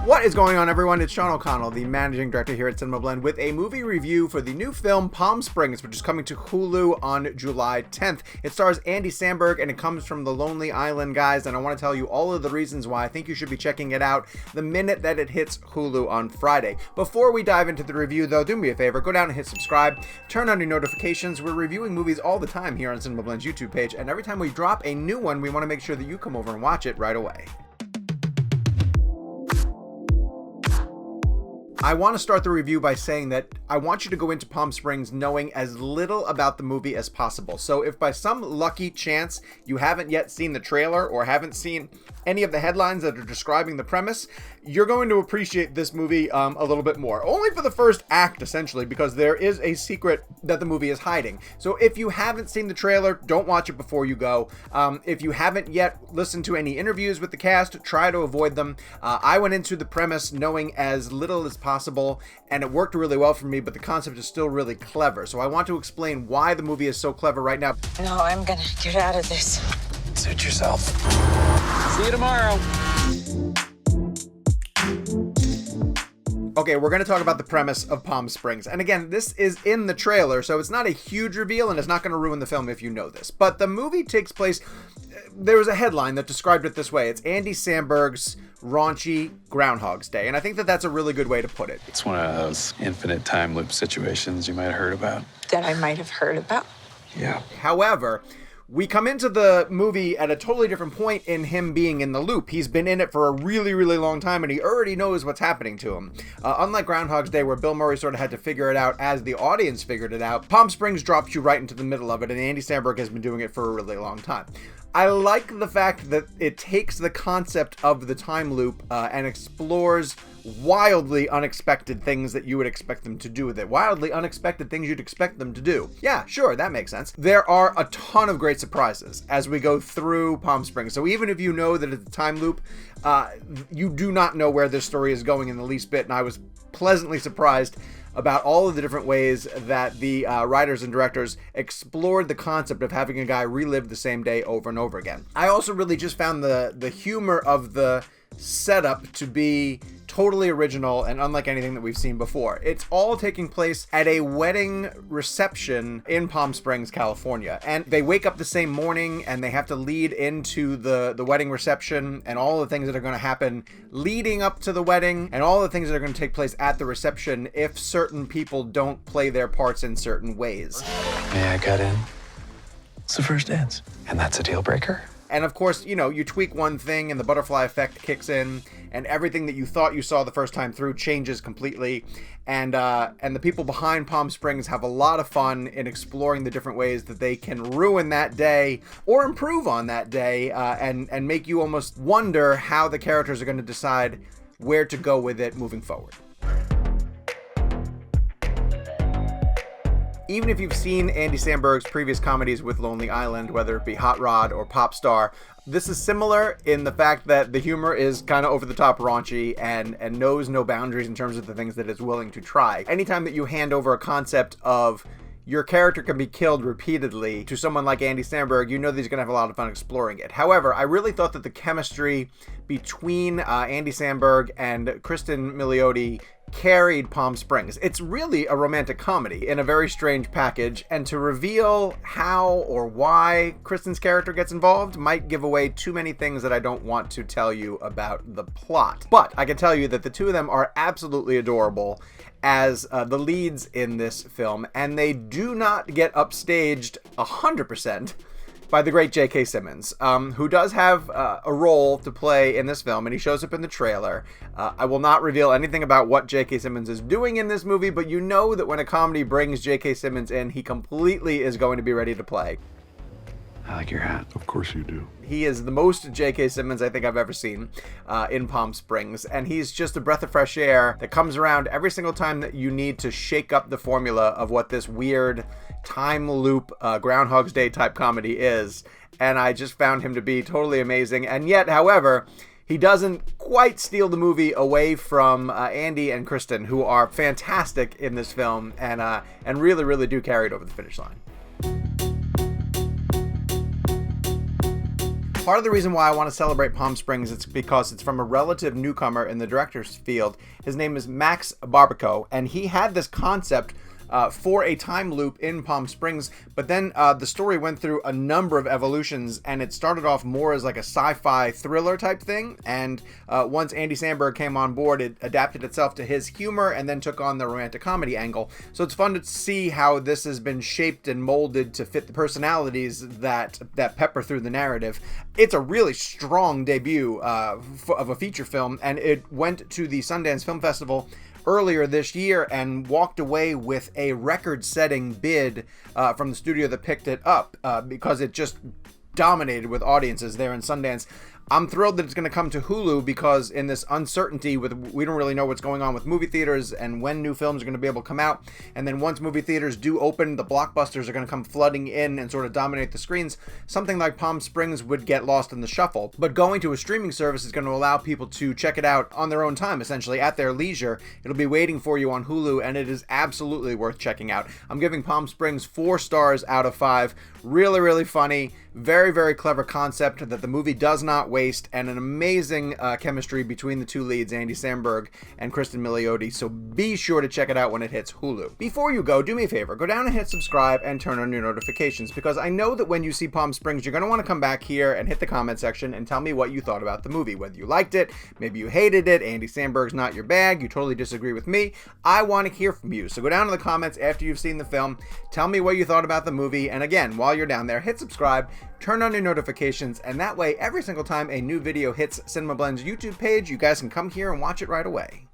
What is going on, everyone? It's Sean O'Connell, the managing director here at CinemaBlend, with a movie review for the new film Palm Springs, which is coming to Hulu on July 10th. It stars Andy Samberg, and it comes from the Lonely Island guys, and I want to tell you all of the reasons why I think you should be checking it out the minute that it hits Hulu on Friday. Before we dive into the review, though, do me a favor, go down and hit subscribe, turn on your notifications. We're reviewing movies all the time here on CinemaBlend's YouTube page, and every time we drop a new one, we want to make sure that you come over and watch it right away. I want to start the review by saying that I want you to go into Palm Springs knowing as little about the movie as possible. So if by some lucky chance you haven't yet seen the trailer or haven't seen any of the headlines that are describing the premise, you're going to appreciate this movie a little bit more. Only for the first act, essentially, because there is a secret that the movie is hiding. So if you haven't seen the trailer, don't watch it before you go. If you haven't yet listened to any interviews with the cast, try to avoid them. I went into the premise knowing as little as possible, and it worked really well for me, but the concept is still really clever. So I want to explain why the movie is so clever right now. No, I'm gonna get out of this. Suit yourself. See you tomorrow. Okay, we're going to talk about the premise of Palm Springs. And again, this is in the trailer, so it's not a huge reveal and it's not going to ruin the film if you know this. But the movie takes place... There was a headline that described it this way. It's Andy Samberg's raunchy Groundhog's Day. And I think that that's a really good way to put it. It's one of those infinite time loop situations you might have heard about. That I might have heard about. Yeah. However, we come into the movie at a totally different point in him being in the loop. He's been in it for a really, really long time, and he already knows what's happening to him. Unlike Groundhog's Day, where Bill Murray sort of had to figure it out as the audience figured it out, Palm Springs drops you right into the middle of it, and Andy Samberg has been doing it for a really long time. I like the fact that it takes the concept of the time loop and explores wildly unexpected things that you would expect them to do with it. Wildly unexpected things you'd expect them to do. Yeah, sure, that makes sense. There are a ton of great surprises as we go through Palm Springs. So even if you know that it's a time loop, you do not know where this story is going in the least bit, and I was pleasantly surprised about all of the different ways that the writers and directors explored the concept of having a guy relive the same day over and over again. I also really just found the humor of the setup to be totally original and unlike anything that we've seen before. It's all taking place at a wedding reception in Palm Springs, California. And they wake up the same morning and they have to lead into the wedding reception and all the things that are going to happen leading up to the wedding and all the things that are going to take place at the reception if certain people don't play their parts in certain ways. May I cut in? It's the first dance. And that's a deal breaker? And of course, you know, you tweak one thing and the butterfly effect kicks in and everything that you thought you saw the first time through changes completely. And the people behind Palm Springs have a lot of fun in exploring the different ways that they can ruin that day or improve on that day and make you almost wonder how the characters are going to decide where to go with it moving forward. Even if you've seen Andy Samberg's previous comedies with Lonely Island, whether it be Hot Rod or Pop Star, this is similar in the fact that the humor is kind of over-the-top raunchy and knows no boundaries in terms of the things that it's willing to try. Anytime that you hand over a concept of your character can be killed repeatedly to someone like Andy Samberg, you know that he's going to have a lot of fun exploring it. However, I really thought that the chemistry between Andy Samberg and Cristin Milioti carried Palm Springs. It's really a romantic comedy in a very strange package, and to reveal how or why Cristin's character gets involved might give away too many things that I don't want to tell you about the plot. But I can tell you that the two of them are absolutely adorable as the leads in this film, and they do not get upstaged 100% by the great J.K. Simmons, who does have a role to play in this film, and he shows up in the trailer. I will not reveal anything about what J.K. Simmons is doing in this movie, but you know that when a comedy brings J.K. Simmons in, he completely is going to be ready to play. I like your hat. Of course you do. He is the most J.K. Simmons I think I've ever seen in Palm Springs, and he's just a breath of fresh air that comes around every single time that you need to shake up the formula of what this weird time loop Groundhog's Day type comedy is, and I just found him to be totally amazing. And yet, however, he doesn't quite steal the movie away from Andy and Cristin, who are fantastic in this film and really, really do carry it over the finish line. Part of the reason why I want to celebrate Palm Springs is because it's from a relative newcomer in the director's field. His name is Max Barbaco, and he had this concept for a time loop in Palm Springs, but then the story went through a number of evolutions, and it started off more as like a sci-fi thriller type thing, and once Andy Samberg came on board, it adapted itself to his humor and then took on the romantic comedy angle. So it's fun to see how this has been shaped and molded to fit the personalities that pepper through the narrative. It's a really strong debut of a feature film, and it went to the Sundance Film Festival earlier this year and walked away with a record-setting bid from the studio that picked it up because it just dominated with audiences there in Sundance. I'm thrilled that it's going to come to Hulu because in this uncertainty we don't really know what's going on with movie theaters and when new films are going to be able to come out. And then once movie theaters do open, the blockbusters are going to come flooding in and sort of dominate the screens. Something like Palm Springs would get lost in the shuffle. But going to a streaming service is going to allow people to check it out on their own time, essentially at their leisure. It'll be waiting for you on Hulu, and it is absolutely worth checking out. I'm giving Palm Springs 4 stars out of 5. Really, really funny. Very, very clever concept that the movie does not waste, and an amazing chemistry between the two leads, Andy Samberg and Cristin Milioti, so be sure to check it out when it hits Hulu. Before you go, do me a favor, go down and hit subscribe and turn on your notifications, because I know that when you see Palm Springs, you're going to want to come back here and hit the comment section and tell me what you thought about the movie, whether you liked it, maybe you hated it, Andy Samberg's not your bag, you totally disagree with me. I want to hear from you, so go down in the comments after you've seen the film, tell me what you thought about the movie, and again, while you're down there, hit subscribe, turn on your notifications, and that way every single time a new video hits CinemaBlend's YouTube page, you guys can come here and watch it right away.